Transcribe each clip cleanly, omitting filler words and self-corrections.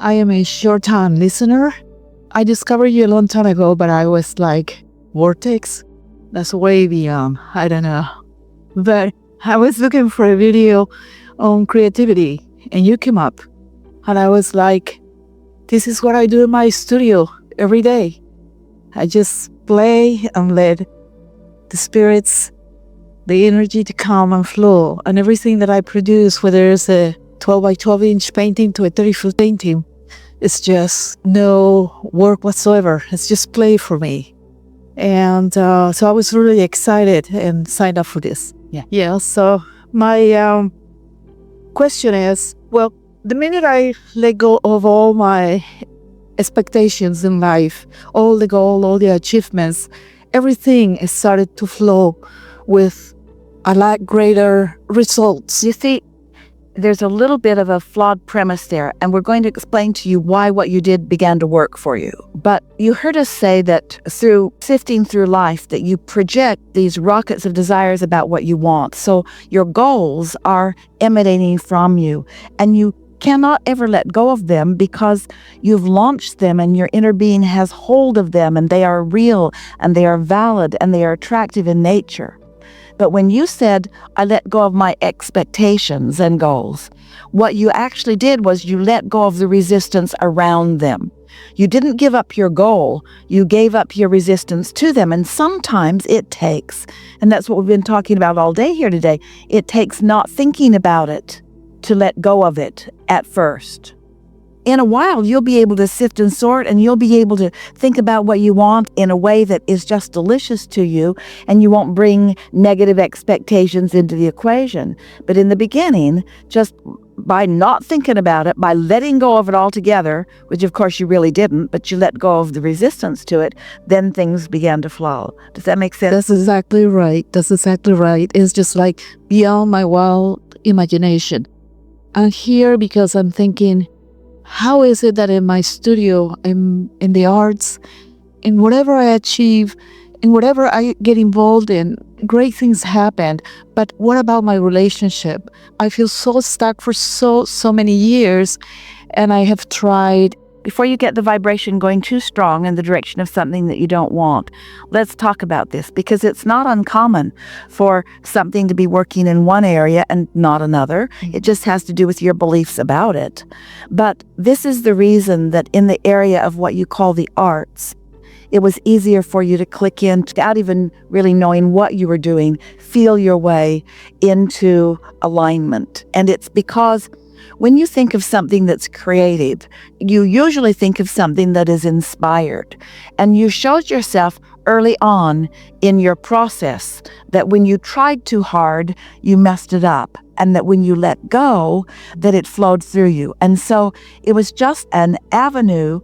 I am a short-time listener. I discovered you a long time ago, but I was like, Vortex? That's way beyond. I don't know. But I was looking for a video on creativity, and you came up. And I was like, this is what I do in my studio every day. I just play and let the spirits, the energy to come and flow. And everything that I produce, whether it's a 12 by 12 inch painting to a 30-foot painting, it's just no work whatsoever. It's just play for me. And so I was really excited and signed up for this. Yeah. So my question is, well, the minute I let go of all my expectations in life, all the goals, all the achievements, everything has started to flow with a lot greater results. You see, there's a little bit of a flawed premise there, and we're going to explain to you why what you did began to work for you. But you heard us say that through sifting through life, that you project these rockets of desires about what you want. So your goals are emanating from you, and you cannot ever let go of them because you've launched them and your inner being has hold of them, and they are real and they are valid and they are attractive in nature. But when you said, I let go of my expectations and goals, what you actually did was you let go of the resistance around them. You didn't give up your goal, you gave up your resistance to them. And sometimes it takes, and that's what we've been talking about all day here today, it takes not thinking about it to let go of it at first. In a while, you'll be able to sift and sort, and you'll be able to think about what you want in a way that is just delicious to you, and you won't bring negative expectations into the equation. But in the beginning, just by not thinking about it, by letting go of it altogether, which of course you really didn't, but you let go of the resistance to it, then things began to flow. Does that make sense? That's exactly right. It's just like beyond my wild imagination. I'm here because I'm thinking, how is it that in my studio, in the arts, in whatever I achieve, in whatever I get involved in, great things happen. But what about my relationship? I feel so stuck for so many years, and I have tried. Before you get the vibration going too strong in the direction of something that you don't want, let's talk about this, because it's not uncommon for something to be working in one area and not another. It just has to do with your beliefs about it. But this is the reason that in the area of what you call the arts, it was easier for you to click in without even really knowing what you were doing, feel your way into alignment. And it's because when you think of something that's creative, you usually think of something that is inspired. And you showed yourself early on in your process that when you tried too hard, you messed it up. And that when you let go, that it flowed through you. And so it was just an avenue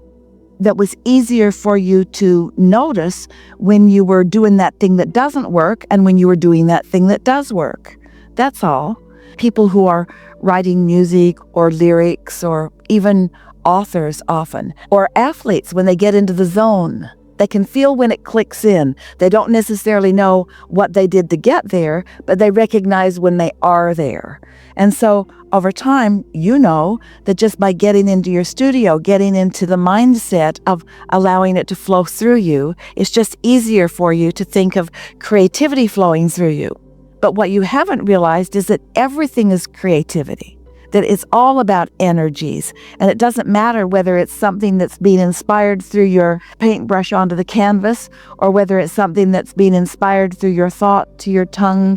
that was easier for you to notice when you were doing that thing that doesn't work and when you were doing that thing that does work. That's all. People who are writing music or lyrics, or even authors often, or athletes, when they get into the zone, they can feel when it clicks in. They don't necessarily know what they did to get there, but they recognize when they are there. And so over time, you know that just by getting into your studio, getting into the mindset of allowing it to flow through you, it's just easier for you to think of creativity flowing through you. But what you haven't realized is that everything is creativity, that it's all about energies. And it doesn't matter whether it's something that's being inspired through your paintbrush onto the canvas, or whether it's something that's being inspired through your thought, to your tongue,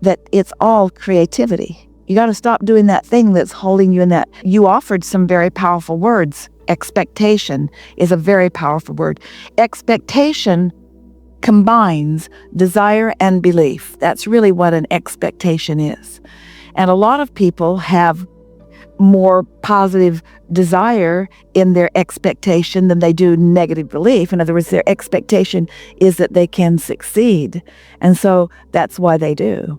that it's all creativity. You got to stop doing that thing that's holding you in that. You offered some very powerful words. Expectation is a very powerful word. Expectation combines desire and belief. That's really what an expectation is. And a lot of people have more positive desire in their expectation than they do negative belief. In other words, their expectation is that they can succeed. And so that's why they do.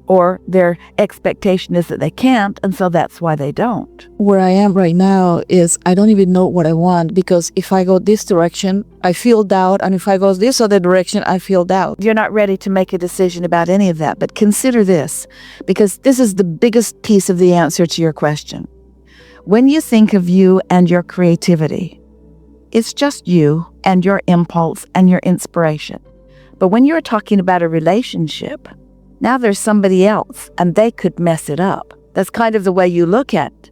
Or their expectation is that they can't, and so that's why they don't. Where I am right now is I don't even know what I want, because if I go this direction, I feel doubt, and if I go this other direction, I feel doubt. You're not ready to make a decision about any of that, but consider this, because this is the biggest piece of the answer to your question. When you think of you and your creativity, it's just you and your impulse and your inspiration. But when you're talking about a relationship, now there's somebody else and they could mess it up. That's kind of the way you look at it.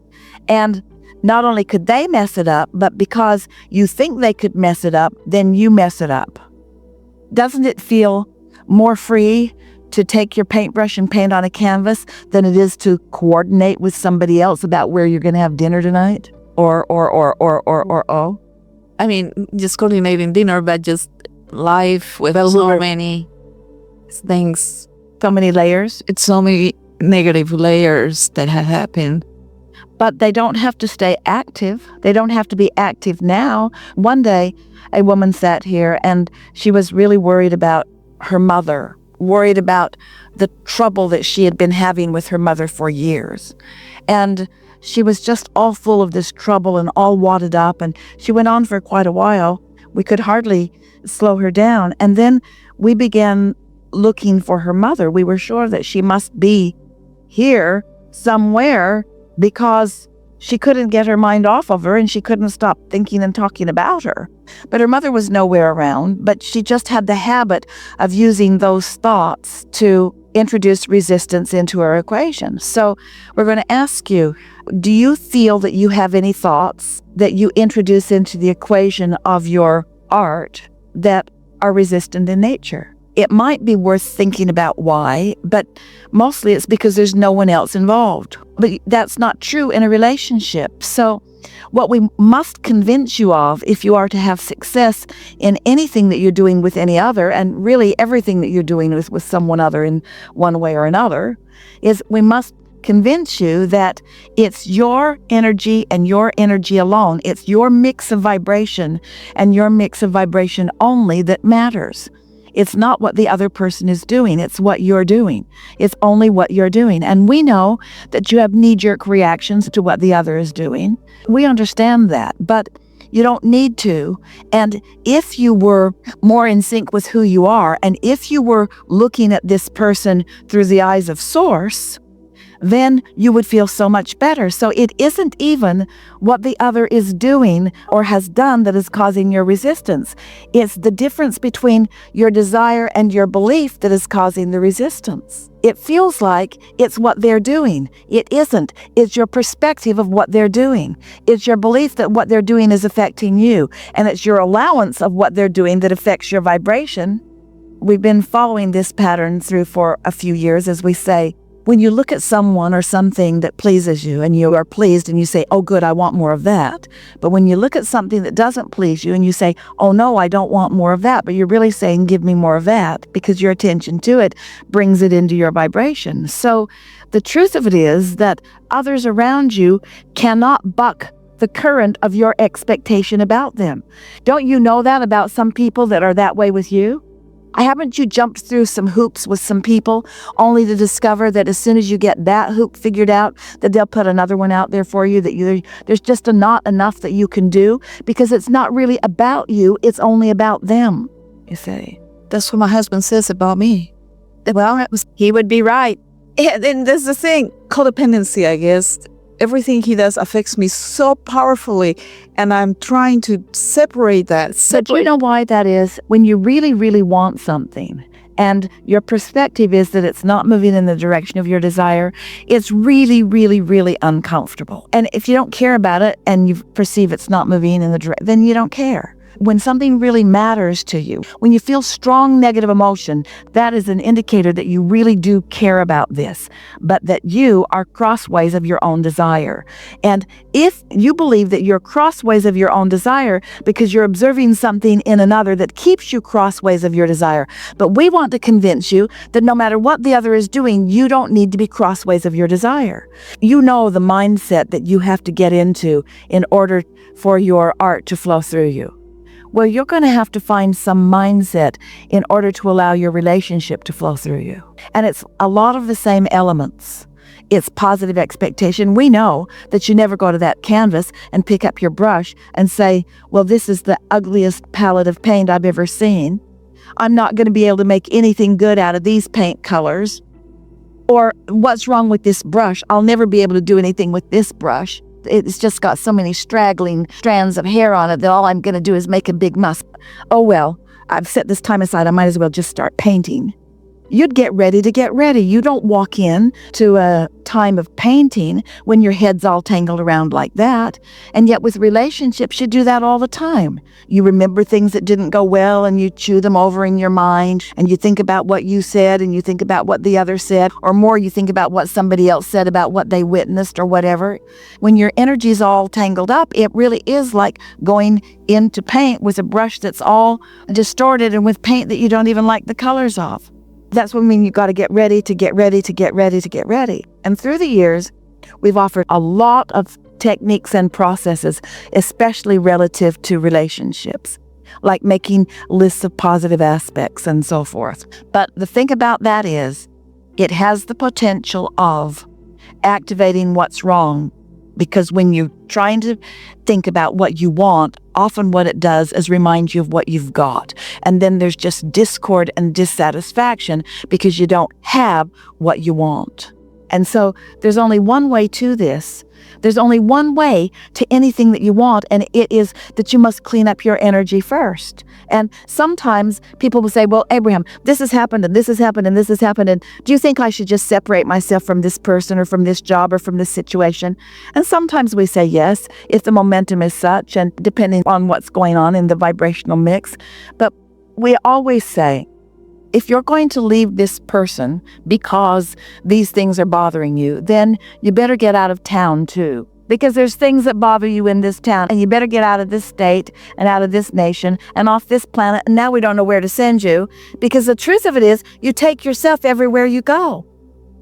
And not only could they mess it up, but because you think they could mess it up, then you mess it up. Doesn't it feel more free to take your paintbrush and paint on a canvas than it is to coordinate with somebody else about where you're going to have dinner tonight? Or. I mean, just coordinating dinner, but just life with so many things. So many layers. It's so many negative layers that have happened. But they don't have to stay active. They don't have to be active now. One day, a woman sat here and she was really worried about her mother, worried about the trouble that she had been having with her mother for years. And she was just all full of this trouble and all wadded up. And she went on for quite a while. We could hardly slow her down. And then we began looking for her mother. We were sure that she must be here somewhere, because she couldn't get her mind off of her and she couldn't stop thinking and talking about her. But her mother was nowhere around, but she just had the habit of using those thoughts to introduce resistance into her equation. So we're going to ask you, do you feel that you have any thoughts that you introduce into the equation of your art that are resistant in nature? It might be worth thinking about why, but mostly it's because there's no one else involved. But that's not true in a relationship. So what we must convince you of, if you are to have success in anything that you're doing with any other, and really everything that you're doing with someone other in one way or another, is we must convince you that it's your energy and your energy alone. It's your mix of vibration and your mix of vibration only that matters. It's not what the other person is doing. It's what you're doing. It's only what you're doing. And we know that you have knee-jerk reactions to what the other is doing. We understand that, but you don't need to. And if you were more in sync with who you are, and if you were looking at this person through the eyes of Source, then you would feel so much better. So it isn't even what the other is doing or has done that is causing your resistance. It's the difference between your desire and your belief that is causing the resistance. It feels like it's what they're doing. It isn't. It's your perspective of what they're doing. It's your belief that what they're doing is affecting you. And it's your allowance of what they're doing that affects your vibration. We've been following this pattern through for a few years, as we say, when you look at someone or something that pleases you and you are pleased and you say, oh, good, I want more of that. But when you look at something that doesn't please you and you say, oh, no, I don't want more of that, but you're really saying, give me more of that, because your attention to it brings it into your vibration. So the truth of it is that others around you cannot buck the current of your expectation about them. Don't you know that about some people that are that way with you? Haven't you jumped through some hoops with some people only to discover that as soon as you get that hoop figured out, that they'll put another one out there for you, that there's just not enough that you can do, because it's not really about you, it's only about them, you see. That's what my husband says about me. Well, he would be right. And there's the thing, codependency, I guess. Everything he does affects me so powerfully, and I'm trying to separate that. But you know why that is? When you really, really want something, and your perspective is that it's not moving in the direction of your desire, it's really, really, really uncomfortable. And if you don't care about it, and you perceive it's not moving in the direction, then you don't care. When something really matters to you, when you feel strong negative emotion, that is an indicator that you really do care about this, but that you are crossways of your own desire. And if you believe that you're crossways of your own desire because you're observing something in another that keeps you crossways of your desire, but we want to convince you that no matter what the other is doing, you don't need to be crossways of your desire. You know the mindset that you have to get into in order for your art to flow through you. Well, you're going to have to find some mindset in order to allow your relationship to flow through you. And it's a lot of the same elements. It's positive expectation. We know that you never go to that canvas and pick up your brush and say, well, this is the ugliest palette of paint I've ever seen. I'm not going to be able to make anything good out of these paint colors. Or what's wrong with this brush? I'll never be able to do anything with this brush. It's just got so many straggling strands of hair on it that all I'm going to do is make a big muss. Oh, well, I've set this time aside. I might as well just start painting. You'd get ready to get ready. You don't walk in to a time of painting when your head's all tangled around like that. And yet with relationships, you do that all the time. You remember things that didn't go well and you chew them over in your mind and you think about what you said and you think about what the other said, or more, you think about what somebody else said about what they witnessed or whatever. When your energy's all tangled up, it really is like going into paint with a brush that's all distorted and with paint that you don't even like the colors of. That's what I mean. You got to get ready to get ready to get ready to get ready. And through the years, we've offered a lot of techniques and processes, especially relative to relationships, like making lists of positive aspects and so forth. But the thing about that is, it has the potential of activating what's wrong. Because when you're trying to think about what you want, often what it does is remind you of what you've got. And then there's just discord and dissatisfaction because you don't have what you want. And so there's only one way to this. There's only one way to anything that you want, and it is that you must clean up your energy first. And sometimes people will say, well, Abraham, this has happened, and this has happened, and this has happened, and do you think I should just separate myself from this person or from this job or from this situation? And sometimes we say yes, if the momentum is such, and depending on what's going on in the vibrational mix. But we always say, if you're going to leave this person because these things are bothering you, then you better get out of town too. Because there's things that bother you in this town, and you better get out of this state and out of this nation and off this planet. And now we don't know where to send you, because the truth of it is you take yourself everywhere you go.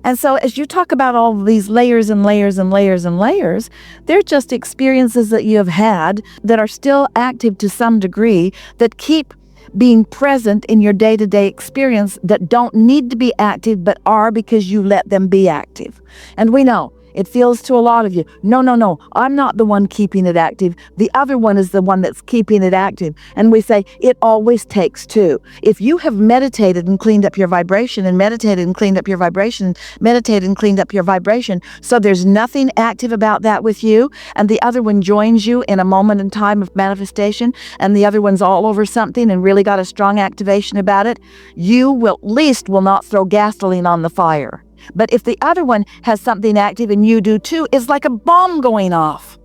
And so as you talk about all of these layers and layers and layers and layers, they're just experiences that you have had that are still active to some degree, that keep being present in your day-to-day experience, that don't need to be active but are because you let them be active. And we know it feels to a lot of you, no, I'm not the one keeping it active. The other one is the one that's keeping it active. And we say it always takes two. If you have meditated and cleaned up your vibration, and meditated and cleaned up your vibration, meditated and cleaned up your vibration, so there's nothing active about that with you, and the other one joins you in a moment in time of manifestation, and the other one's all over something and really got a strong activation about it, you will at least will not throw gasoline on the fire. But if the other one has something active and you do too, it's like a bomb going off.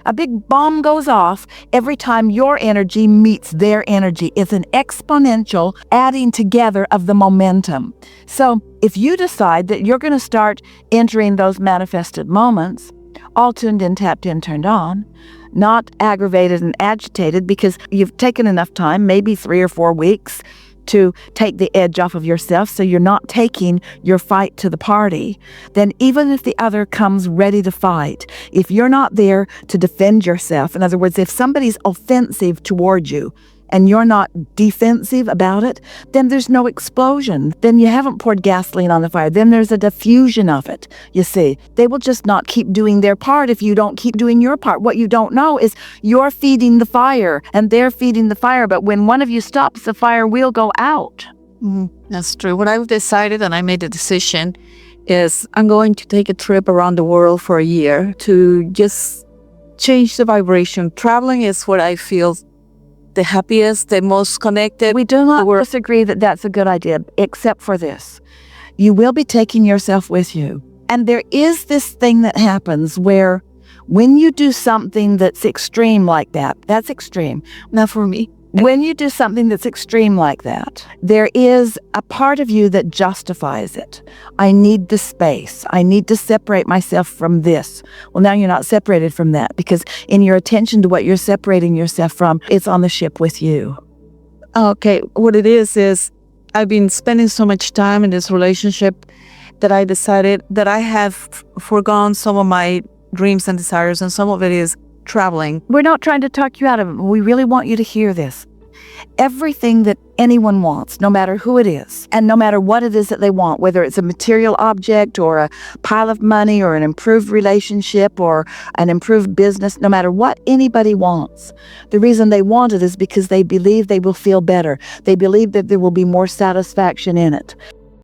A big bomb goes off every time your energy meets their energy. It's an exponential adding together of the momentum. So if you decide that you're going to start entering those manifested moments, all tuned in, tapped in, turned on, not aggravated and agitated because you've taken enough time, maybe 3 or 4 weeks, to take the edge off of yourself, so you're not taking your fight to the party, then even if the other comes ready to fight, if you're not there to defend yourself, in other words, if somebody's offensive toward you and you're not defensive about it, then there's no explosion. Then you haven't poured gasoline on the fire. Then there's a diffusion of it, you see. They will just not keep doing their part if you don't keep doing your part. What you don't know is you're feeding the fire and they're feeding the fire. But when one of you stops, the fire will go out. That's true. What I've decided, and I made a decision, is I'm going to take a trip around the world for a year to just change the vibration. Traveling is what I feel the happiest, the most connected. We do not disagree that that's a good idea, except for this. You will be taking yourself with you. And there is this thing that happens where when you do something that's extreme like that, that's extreme. Not for me. When you do something that's extreme like that, there is a part of you that justifies it. I need the space. I need to separate myself from this. Well, now you're not separated from that, because in your attention to what you're separating yourself from, it's on the ship with you. Okay, what it is I've been spending so much time in this relationship that I decided that I have forgone some of my dreams and desires, and some of it is traveling. We're not trying to talk you out of it. We really want you to hear this. Everything that anyone wants, no matter who it is, and no matter what it is that they want, whether it's a material object or a pile of money or an improved relationship or an improved business, no matter what anybody wants, the reason they want it is because they believe they will feel better. They believe that there will be more satisfaction in it.